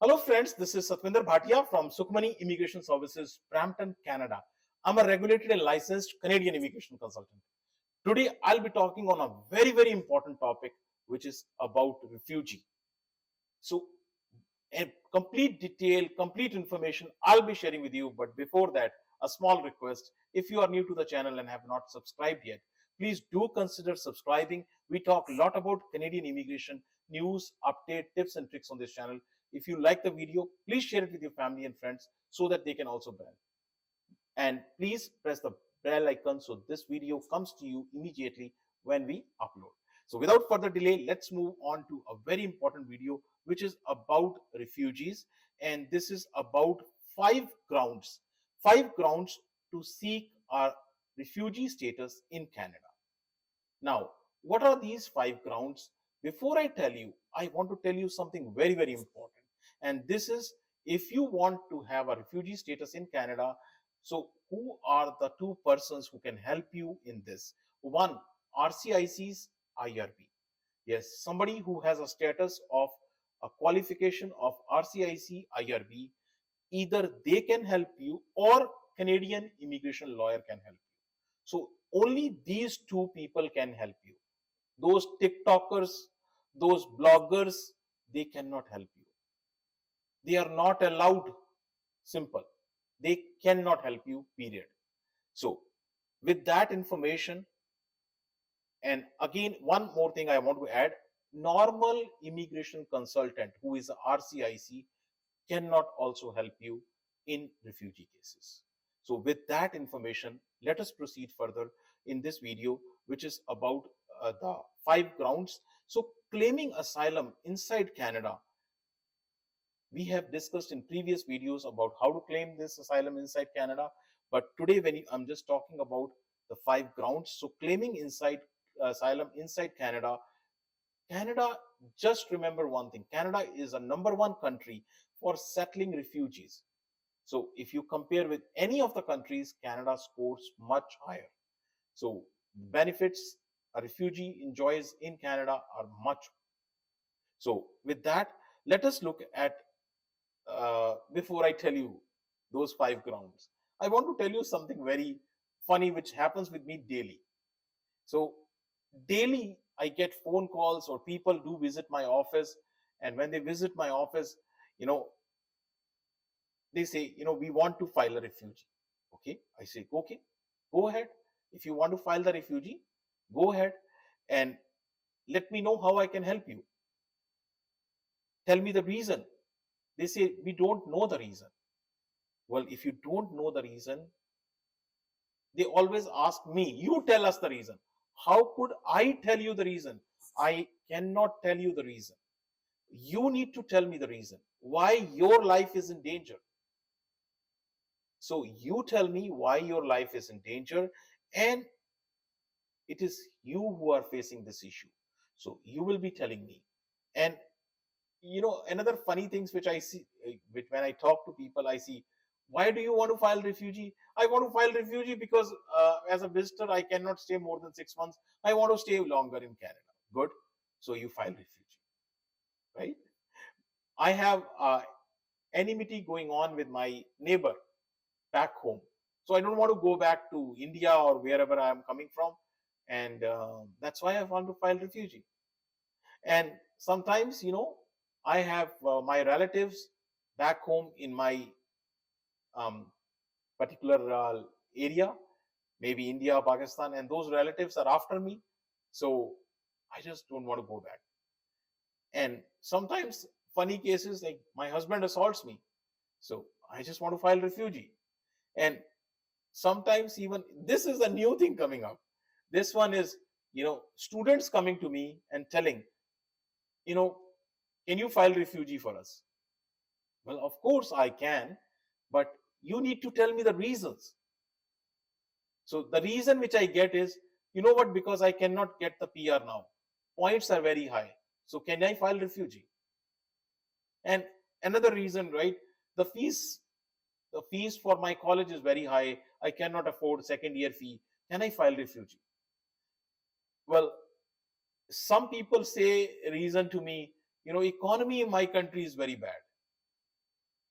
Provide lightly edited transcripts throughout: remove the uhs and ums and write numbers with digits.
Hello friends, this is Satwinder Bhatia from Sukhmani Immigration Services, Brampton, Canada. I'm a regulated and licensed Canadian immigration consultant. Today I'll be talking on a very important topic which is about refugee. So a complete detail, complete information I'll be sharing with you. But before that, a small request. If you are new to the channel and have not subscribed yet, please do consider subscribing. We talk a lot about Canadian immigration news, update, tips and tricks on this channel. If you like the video, please share it with your family and friends so that they can also benefit. And please press the bell icon so this video comes to you immediately when we upload. So without further delay, let's move on to a very important video which is about refugees, and this is about five grounds to seek our refugee status in Canada. Now, what are these five grounds? Before I tell you, I want to tell you something very important. And this is, if you want to have a refugee status in Canada, so who are the two persons who can help you in this? One, RCIC's IRB. Yes, somebody who has a status of a qualification of RCIC IRB, either they can help you or Canadian immigration lawyer can help you. So only these two people can help you. Those TikTokers, those bloggers, they cannot help you. They are not allowed. Simple. They cannot help you, period. So with that information, and again, one more thing I want to add, normal immigration consultant who is a RCIC cannot also help you in refugee cases. So with that information, let us proceed further in this video, which is about the five grounds. So claiming asylum inside Canada, we have discussed in previous videos about how to claim this asylum inside Canada. But today, I'm just talking about the five grounds. So claiming asylum inside Canada, just remember one thing, Canada is a #1 country for settling refugees. So if you compare with any of the countries, Canada scores much higher. So benefits a refugee enjoys in Canada are much. So with that, let us look at, before I tell you those five grounds, I want to tell you something very funny which happens with me daily. So daily I get phone calls or people do visit my office, and when they visit my office, you know, they say, we want to file a refugee. Okay, I say, okay, go ahead. If you want to file the refugee, go ahead and let me know how I can help you. Tell me the reason. They say, we don't know the reason. Well, if you don't know the reason, they always ask me, you tell us the reason. How could I tell you the reason? I cannot tell you the reason. You need to tell me the reason why your life is in danger. So you tell me why your life is in danger, and it is you who are facing this issue. So you will be telling me. And another funny things which I see, which when I talk to people, I see, why do you want to file refugee? I want to file refugee because as a visitor, I cannot stay more than 6 months. I want to stay longer in Canada. Good. So you file refugee, right? I have enmity going on with my neighbor back home. So I don't want to go back to India or wherever I am coming from. And that's why I want to file refugee. And sometimes, I have my relatives back home in my particular area, maybe India or Pakistan, and those relatives are after me. So I just don't want to go back. And sometimes funny cases like my husband assaults me. So I just want to file refugee. And sometimes even this is a new thing coming up. This one is, students coming to me and telling, can you file refugee for us? Well, of course I can, but you need to tell me the reasons. So the reason which I get is, what, because I cannot get the PR now. Points are very high. So can I file refugee? And another reason, right? The fees for my college is very high. I cannot afford second year fee. Can I file refugee? Well, some people say reason to me, economy in my country is very bad.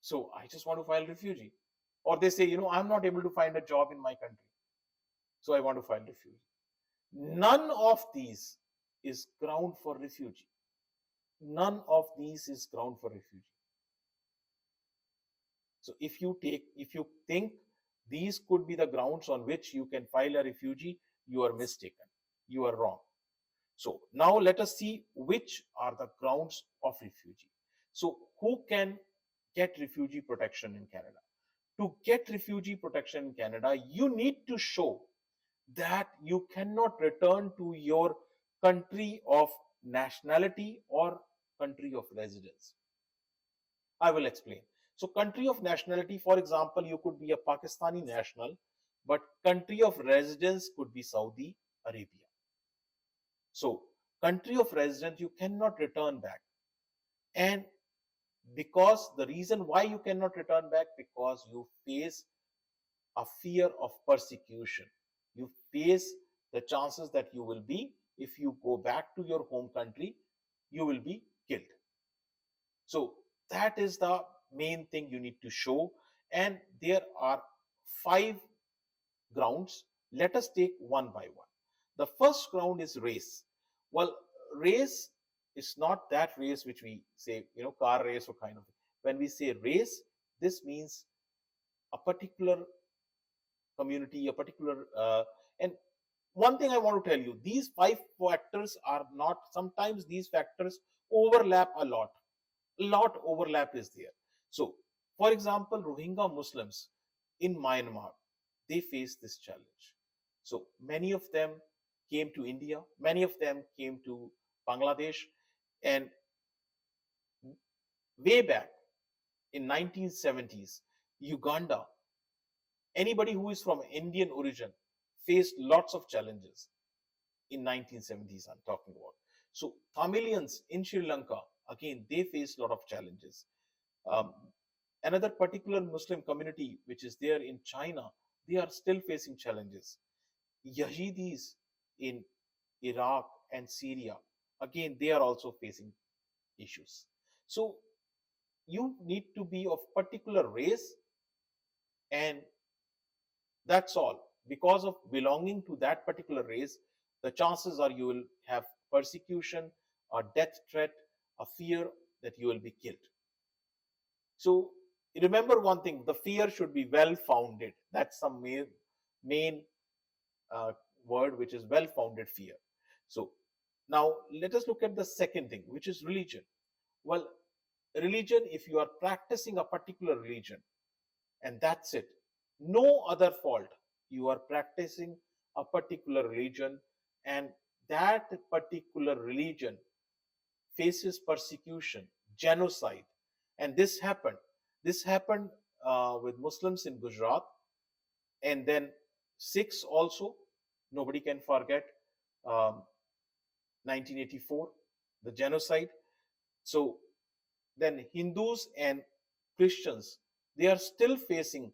So I just want to file refugee. Or they say, I'm not able to find a job in my country. So I want to file refugee. None of these is ground for refugee. None of these is ground for refugee. So if you think these could be the grounds on which you can file a refugee, you are mistaken. You are wrong. So now let us see which are the grounds of refugee. So who can get refugee protection in Canada? To get refugee protection in Canada, you need to show that you cannot return to your country of nationality or country of residence. I will explain. So, country of nationality, for example, you could be a Pakistani national, but country of residence could be Saudi Arabia. So, country of residence, you cannot return back. And because the reason why you cannot return back, because you face a fear of persecution. You face the chances that you will be, if you go back to your home country, you will be killed. So that is the main thing you need to show. And there are 5 grounds. Let us take one by one. The first ground is race. Well, race is not that race which we say, car race or kind of. When we say race, this means a particular community, a particular and one thing I want to tell you, these 5 factors are not, sometimes these factors overlap a lot. A lot overlap is there. So, for example, Rohingya Muslims in Myanmar, they face this challenge. So, many of them came to India, many of them came to Bangladesh, and way back in 1970s, Uganda, anybody who is from Indian origin faced lots of challenges in 1970s I'm talking about. So Tamilians in Sri Lanka, again, they face a lot of challenges. Um, Another particular Muslim community which is there in China, they are still facing challenges. Yazidis in Iraq and Syria, again, they are also facing issues. So you need to be of particular race, and that's all. Because of belonging to that particular race, the chances are you will have persecution, a death threat, a fear that you will be killed. So remember one thing, the fear should be well founded. That's the main uh, word, which is well founded fear. So now let us look at the second thing, which is religion. Well, religion, if you are practicing a particular religion, and that's it, no other fault, you are practicing a particular religion, and that particular religion faces persecution, genocide. And this happened with Muslims in Gujarat, and then Sikhs also. Nobody can forget um, 1984, the genocide. So then Hindus and Christians, they are still facing,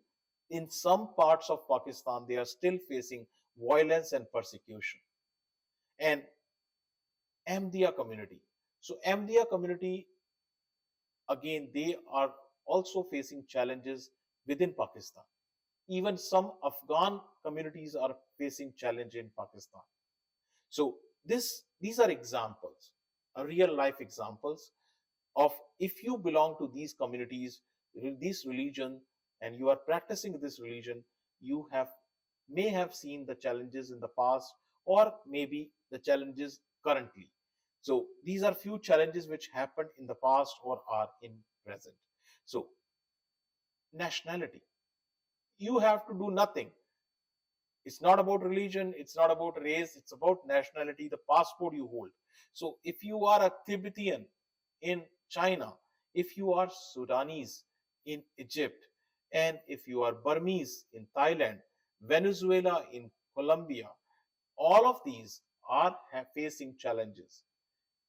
in some parts of Pakistan, they are still facing violence and persecution. And Ahmadiyya community. So Ahmadiyya community, again, they are also facing challenges within Pakistan. Even some Afghan communities are facing challenge in Pakistan. So these are examples, real life examples of, if you belong to these communities, this religion, and you are practicing this religion, you may have seen the challenges in the past, or maybe the challenges currently. So these are few challenges which happened in the past or are in present. So nationality, you have to do nothing. It's not about religion, it's not about race, it's about nationality, the passport you hold. So if you are a Tibetan in China, if you are Sudanese in Egypt, and if you are Burmese in Thailand, Venezuela in Colombia, all of these are facing challenges.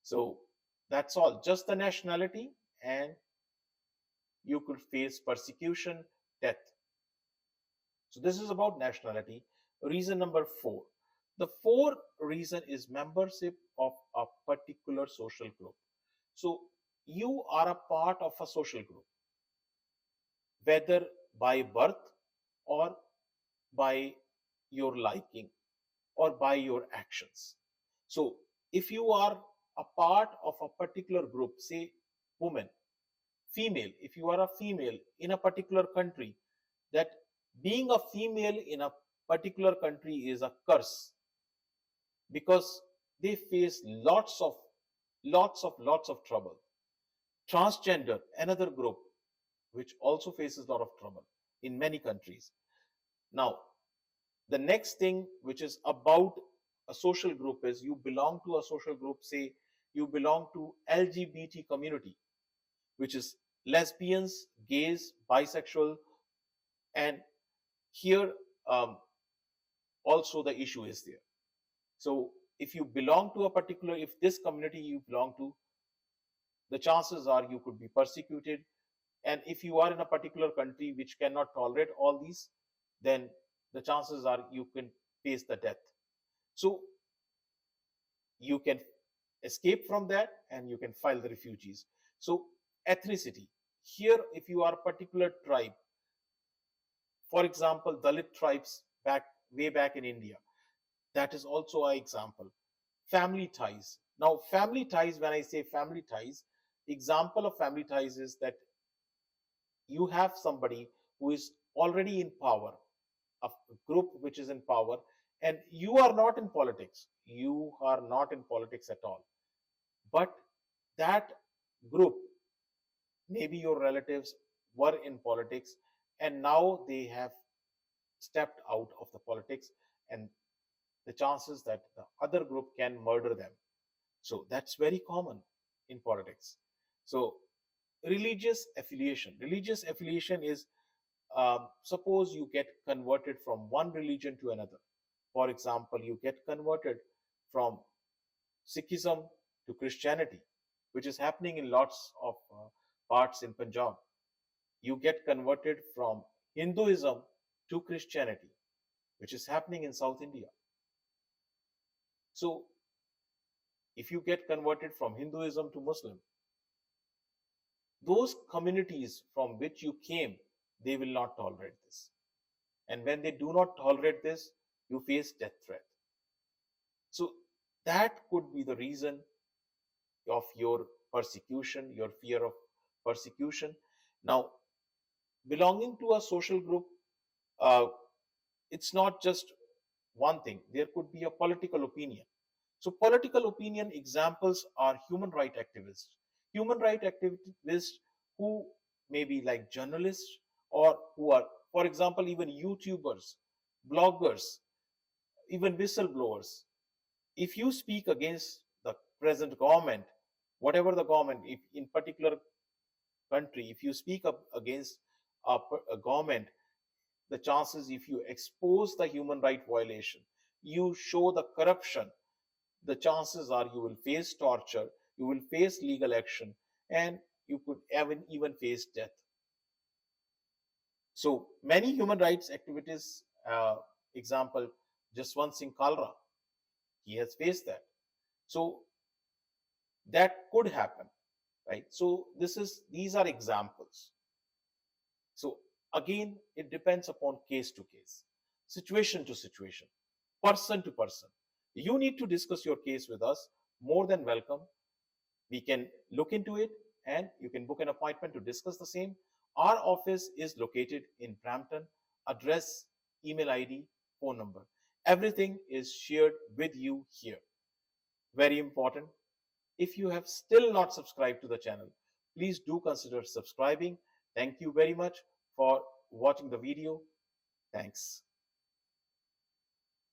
So that's all, just the nationality, and you could face persecution, death. So this is about nationality. Reason number 4. The fourth reason is membership of a particular social group. So you are a part of a social group. whether by birth or by your liking or by your actions. So, if you are a part of a particular group, say women, female, if you are a female in a particular country, that being a female in a particular country is a curse because they face lots of trouble. Transgender, another group which also faces a lot of trouble in many countries. Now, the next thing which is about a social group is you belong to a social group, say you belong to LGBT community, which is lesbians, gays, bisexual, and here also the issue is there. So if you belong to a particular, if this community you belong to, the chances are you could be persecuted. And if you are in a particular country which cannot tolerate all these, then the chances are you can face the death. So you can escape from that and you can file the refugees. So ethnicity. Here, if you are a particular tribe, for example, Dalit tribes back way back in India, that is also an example. Family ties. Now, family ties, when I say family ties, example of family ties is that you have somebody who is already in power, a group which is in power, and you are not in politics. You are not in politics at all. But that group, maybe your relatives were in politics, and now they have stepped out of the politics, and the chances that the other group can murder them. So that's very common in politics. So religious affiliation. Religious affiliation is suppose you get converted from one religion to another. For example, you get converted from Sikhism to Christianity, which is happening in lots of parts in Punjab. You get converted from Hinduism to Christianity, which is happening in South India. So if you get converted from Hinduism to Muslim, those communities from which you came, they will not tolerate this. And when they do not tolerate this, you face death threat. So that could be the reason of your persecution, your fear of persecution. Now, belonging to a social group, uh, it's not just one thing. There could be a political opinion. So political opinion examples are human rights activists. Human rights activists who may be like journalists or who are, for example, even YouTubers, bloggers, even whistleblowers. If you speak against the present government, whatever the government, if in particular country, if you speak up against a government, the chances if you expose the human right violation, you show the corruption, the chances are you will face torture, you will face legal action, and you could even face death. So many human rights activities, example, Jaswant Singh Kalra, he has faced that. So that could happen, right? So these are examples. So again, it depends upon case to case, situation to situation, person to person. You need to discuss your case with us. More than welcome. We can look into it and you can book an appointment to discuss the same. Our office is located in Brampton. Address, email ID, phone number. Everything is shared with you here. Very important. If you have still not subscribed to the channel, please do consider subscribing. Thank you very much for watching the video. Thanks.